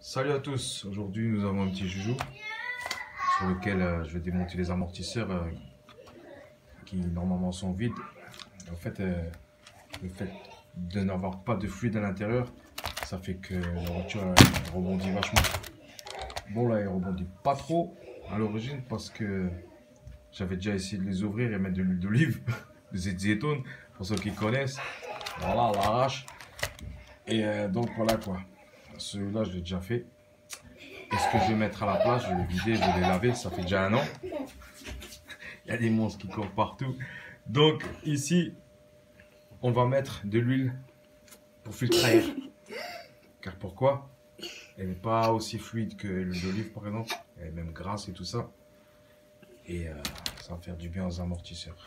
Salut à tous, aujourd'hui nous avons un petit joujou sur lequel je vais démonter les amortisseurs qui normalement sont vides. En fait, le fait de n'avoir pas de fluide à l'intérieur, ça fait que la voiture rebondit vachement. Bon là, elle rebondit pas trop à l'origine parce que j'avais déjà essayé de les ouvrir et mettre de l'huile d'olive, de zétone, pour ceux qui connaissent. Voilà, à l'arrache. Et donc voilà quoi, celui-là je l'ai déjà fait. Et ce que je vais mettre à la place, je vais les vider, je vais les laver, ça fait déjà 1 an. Il y a des monstres qui courent partout. Donc ici, on va mettre de l'huile pour filtrer l'air. Car pourquoi? Elle n'est pas aussi fluide que l'huile d'olive par exemple. Elle est même grasse et tout ça. Et ça va faire du bien aux amortisseurs.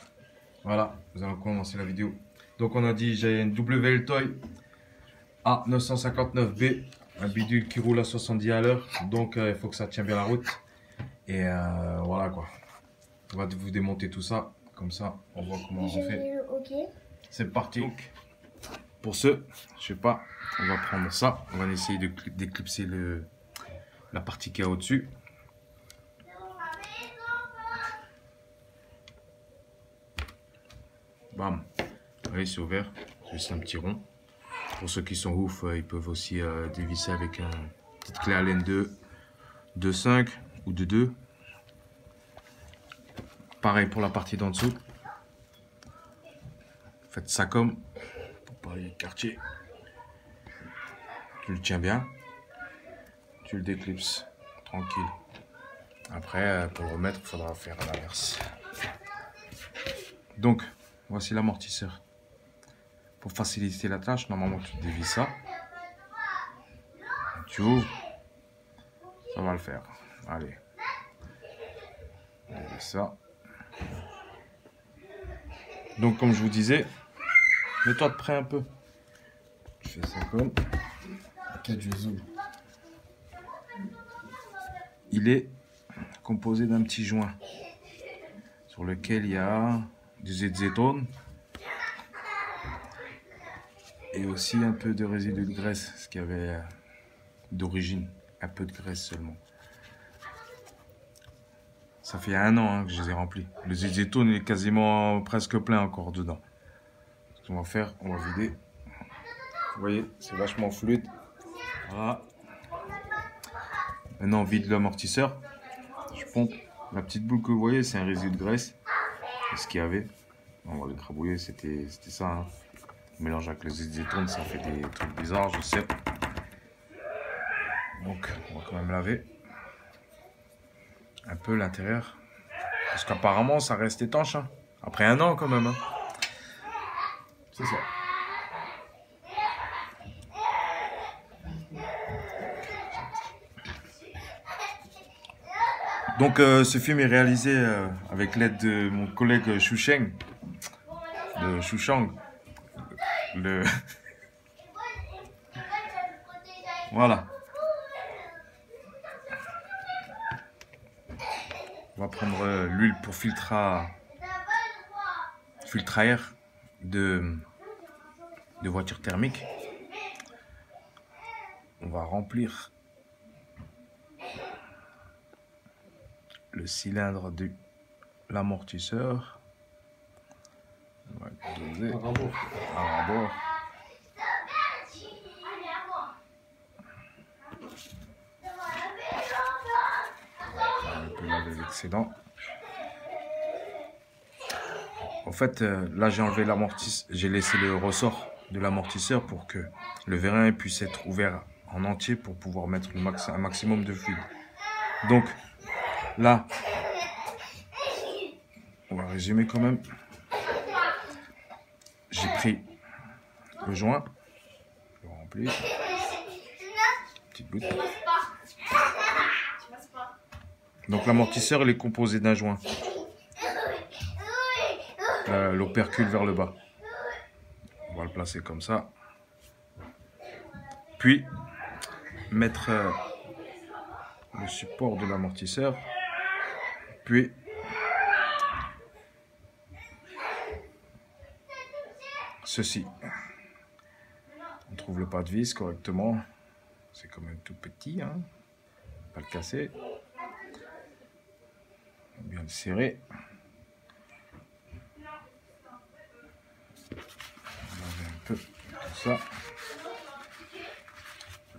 Voilà, nous allons commencer la vidéo. Donc on a dit, j'ai une WL Toy A959B. Un bidule qui roule à 70 à l'heure. Donc il faut que ça tienne bien la route. Et voilà quoi. On va vous démonter tout ça. Comme ça, on voit comment on fait. Okay. C'est parti. Donc, pour ce, je sais pas, on va prendre ça. On va essayer d'éclipser la partie qui est au-dessus. Bam. Vous voyez, c'est ouvert. C'est juste un petit rond. Pour ceux qui sont ouf, ils peuvent aussi dévisser avec une petite clé Allen 2.5 ou de 2. Pareil pour la partie d'en dessous. Faites ça comme pour pas les quartiers. Tu le tiens bien. Tu le déclipses. Tranquille. Après, pour le remettre, il faudra faire à l'inverse. Donc, voici l'amortisseur. Pour faciliter la tâche, normalement tu dévises ça. Tu ouvres. Ça va le faire. Allez. Dévisse ça. Donc, comme je vous disais, mets-toi de près un peu. Je fais ça comme. Ok, je zoome. Il est composé d'un petit joint sur lequel il y a du zétone et aussi un peu de résidu de graisse, ce qu'il y avait d'origine, un peu de graisse seulement. Ça fait 1 an que je les ai remplis. Le zétone est quasiment presque plein encore dedans. Ce qu'on va faire, on va vider. Vous voyez, c'est vachement fluide. Voilà. Maintenant, on vide l'amortisseur. Je pompe. La petite boule que vous voyez, c'est un résidu de graisse. C'est ce qu'il y avait. On va l'écrabouiller, c'était ça. Hein. Mélange avec le zétone, ça fait des trucs bizarres, je sais. Donc, on va quand même laver un peu l'intérieur. Parce qu'apparemment, ça reste étanche. Hein. Après 1 an, quand même. Hein. C'est ça. Donc, ce film est réalisé avec l'aide de mon collègue Shusheng. De Shushang. Voilà. On va prendre l'huile pour filtre air de voiture thermique. On va remplir le cylindre de l'amortisseur. On va doser à rabord. On peut laver l'excédent. En fait, là j'ai enlevé l'amortisseur, j'ai laissé le ressort de l'amortisseur pour que le vérin puisse être ouvert en entier pour pouvoir mettre un maximum de fluide. Donc là, on va résumer quand même. J'ai pris le joint, je le remplis, petite goutte. Donc l'amortisseur il est composé d'un joint. L'opercule vers le bas. On va le placer comme ça. Puis mettre le support de l'amortisseur. Puis ceci. On trouve le pas de vis correctement. C'est quand même tout petit, hein. Pas le casser. Bien le serrer. Un peu tout ça.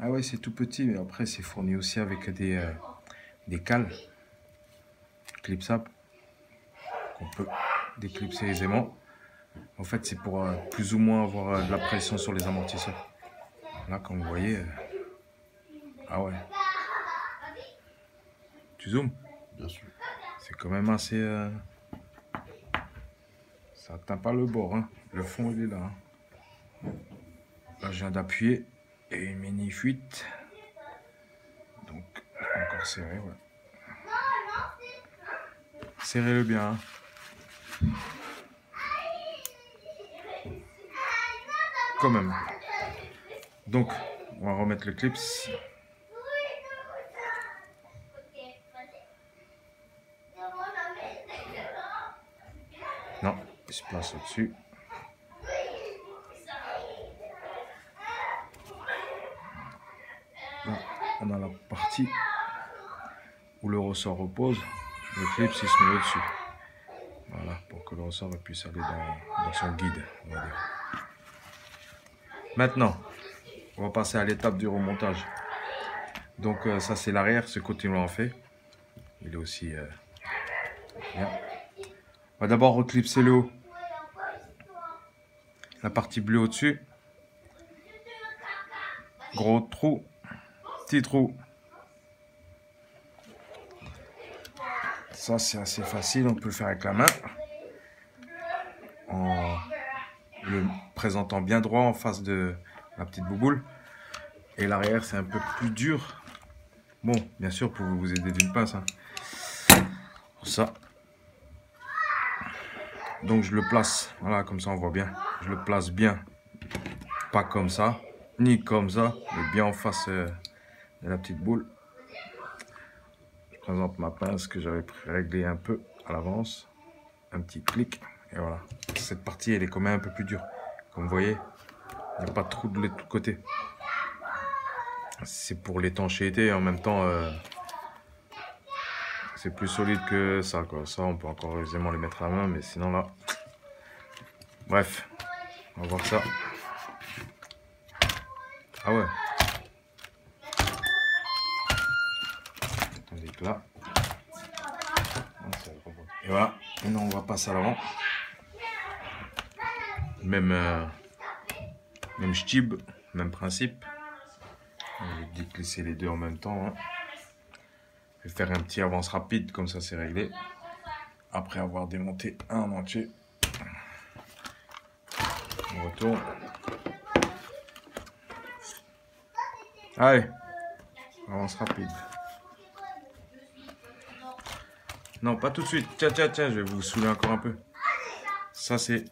Ah ouais, c'est tout petit, mais après c'est fourni aussi avec des cales clipsables qu'on peut déclipser aisément. En fait, c'est pour plus ou moins avoir de la pression sur les amortisseurs. Là, comme vous voyez, ah ouais. Tu zoomes? Bien sûr. C'est quand même assez... Ça atteint pas le bord, hein. Le fond, il est là. Hein. Là, je viens d'appuyer et une mini fuite. Donc, je peux encore serrer, ouais. Serrez-le bien. Hein. Quand même. Donc, on va remettre le clips. Non, il se place au-dessus. Là, on a la partie où le ressort repose. Le clip, il se met au-dessus. Voilà, pour que le ressort puisse aller dans son guide, on va dire. Maintenant, on va passer à l'étape du remontage. Donc ça, c'est l'arrière, ce côté on en fait. Il est aussi bien. On va d'abord reclipser le haut. La partie bleue au-dessus. Gros trou, petit trou. Ça, c'est assez facile, on peut le faire avec la main. En le présentant bien droit en face de la petite bouboule. Et l'arrière, c'est un peu plus dur. Bon, bien sûr, pour vous aider d'une pince. Hein. Ça. Donc, je le place. Voilà, comme ça, on voit bien. Je le place bien. Pas comme ça, ni comme ça, mais bien en face de la petite boule. Je présente ma pince que j'avais réglée un peu à l'avance. Un petit clic. Et voilà. Cette partie, elle est quand même un peu plus dure. Comme vous voyez, il n'y a pas de trou de tous côtés. C'est pour l'étanchéité et en même temps, c'est plus solide que ça, quoi. Ça, on peut encore aisément les mettre à la main, mais sinon là... Bref, on va voir ça. Ah ouais. Tandis que là... Et voilà, maintenant on va passer à l'avant. Même stib, même principe. On va déclisser les deux en même temps. Hein. Je vais faire un petit avance rapide, comme ça c'est réglé. Après avoir démonté un en entier. On retourne. Allez, avance rapide. Non, pas tout de suite. Tiens, tiens, tiens, je vais vous saouler encore un peu. Ça, c'est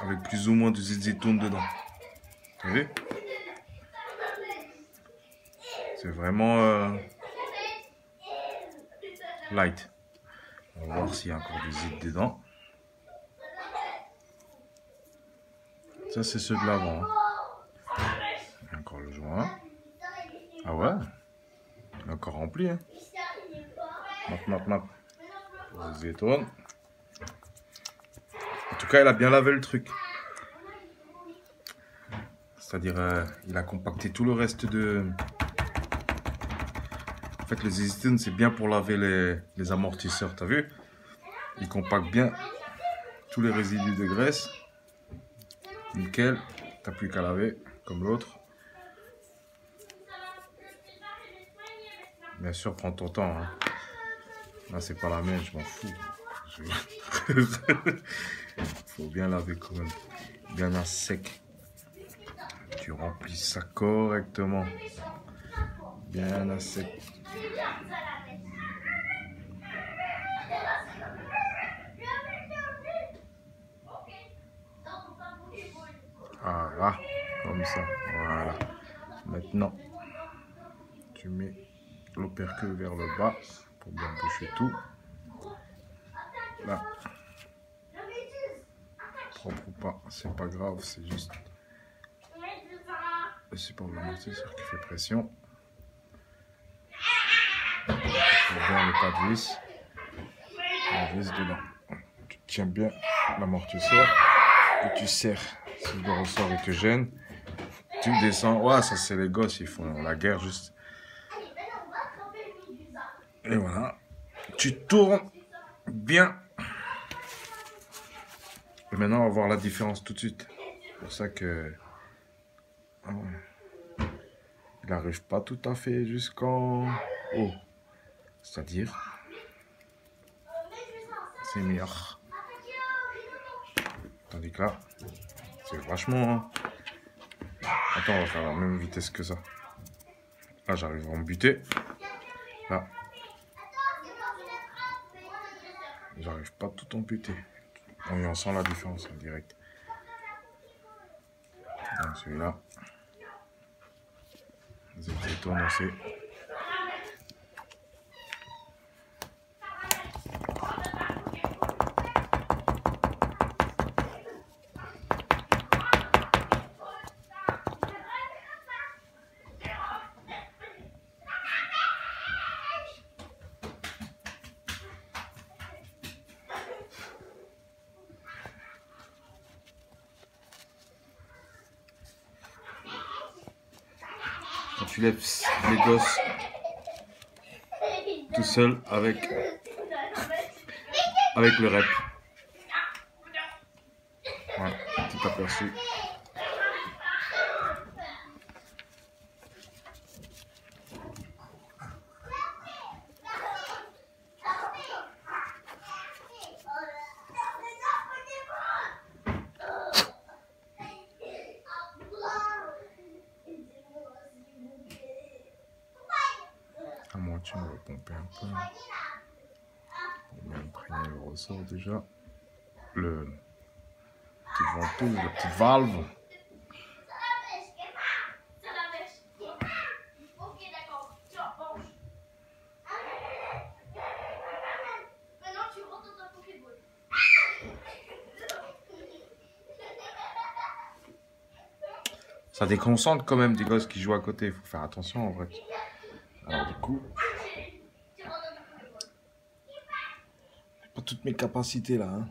avec plus ou moins de zizitoune dedans. Vous avez vu? C'est vraiment light. On va voir s'il y a encore des zit dedans. Ça, c'est ceux de l'avant. Hein. Encore le joint. Ah ouais? Il est encore rempli. Hein. Map. Zitoune. En tout cas, il a bien lavé le truc. C'est-à-dire, il a compacté tout le reste de... En fait, les zitoune, c'est bien pour laver les amortisseurs, t'as vu? Il compacte bien tous les résidus de graisse. Nickel. T'as plus qu'à laver, comme l'autre. Bien sûr, prends ton temps. Hein. Là, c'est pas la mienne, je m'en fous. Faut bien laver quand même. Bien à sec. Tu remplis ça correctement. Bien à sec. Voilà, comme ça. Voilà. Maintenant, tu mets l'opercule vers le bas pour bien boucher tout. Là. Propre ou pas, c'est pas grave, c'est juste le support de l'amortisseur qui fait pression. Tu tiens bien le pas de vis. La vis dedans. Tu tiens bien l'amortisseur et tu serres. Si le ressort il te gêne, tu descends. Ouais, ça c'est les gosses, ils font la guerre juste. Et voilà. Tu tournes bien. Et maintenant, on va voir la différence tout de suite. C'est pour ça que... Ah ouais. Il n'arrive pas tout à fait jusqu'en haut. C'est-à-dire... C'est meilleur. Tandis que là, c'est vachement... Attends, on va faire la même vitesse que ça. Là, j'arrive à me buter. Là. J'arrive pas tout en buter. On sent la différence en direct. Donc celui-là, vous êtes étonné. Quand tu lèves les gosses tout seul avec le rep. Voilà, petit aperçu. À moitié, on va pomper un peu pour bien imprégner le ressort déjà. Le petit ventouse, la petite valve. Ça déconcentre quand même des gosses qui jouent à côté, il faut faire attention en vrai. Alors du coup, pas toutes mes capacités là. Hein.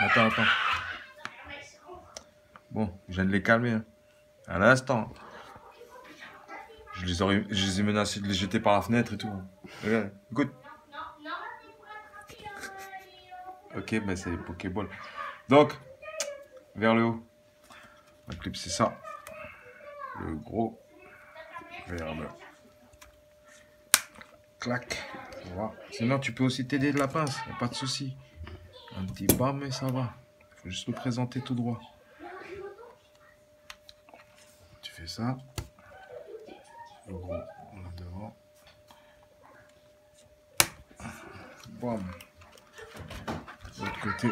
Attends. Bon, je viens de les calmer. Hein. À l'instant. Je les ai menacés de les jeter par la fenêtre et tout. Regarde, écoute. Ok, ben c'est les Pokéballs. Donc, vers le haut. On va clipser ça. Le gros vers le... Clac. Voilà. Sinon, tu peux aussi t'aider de la pince. Y a pas de souci. Un petit bas, mais ça va. Il faut juste le présenter tout droit. Tu fais ça. Le gros, on l'a devant. Bam. De l'autre côté,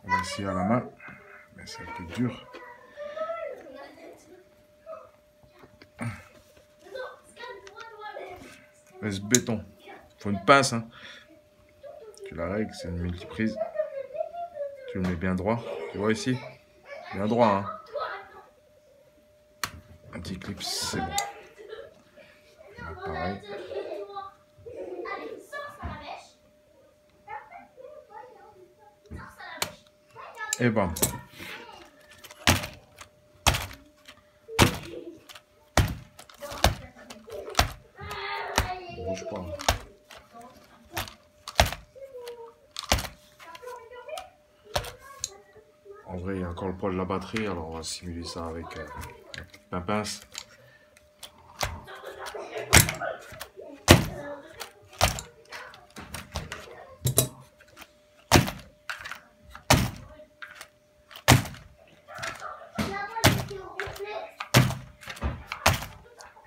on va essayer à la main. Mais c'est un peu dur. Mais ce béton, faut une pince. Hein. Tu la règles, c'est une multiprise. Tu le mets bien droit. Tu vois ici? Bien droit. Hein. Un petit clip, c'est bon. Là, pareil. Et bam. Bouge pas. En vrai, il y a encore le poids de la batterie, alors on va simuler ça avec la pince.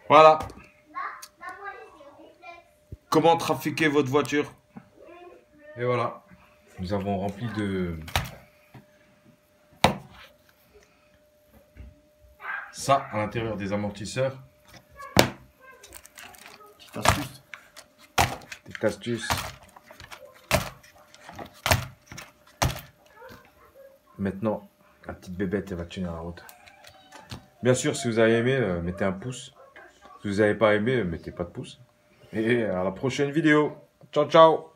Voilà. Comment trafiquer votre voiture? Et voilà. Nous avons rempli de... ça à l'intérieur des amortisseurs. Petite astuce. Petite astuce. Maintenant, la petite bébête, elle va tenir la route. Bien sûr, si vous avez aimé, mettez un pouce. Si vous n'avez pas aimé, mettez pas de pouce. Et à la prochaine vidéo. Ciao, ciao!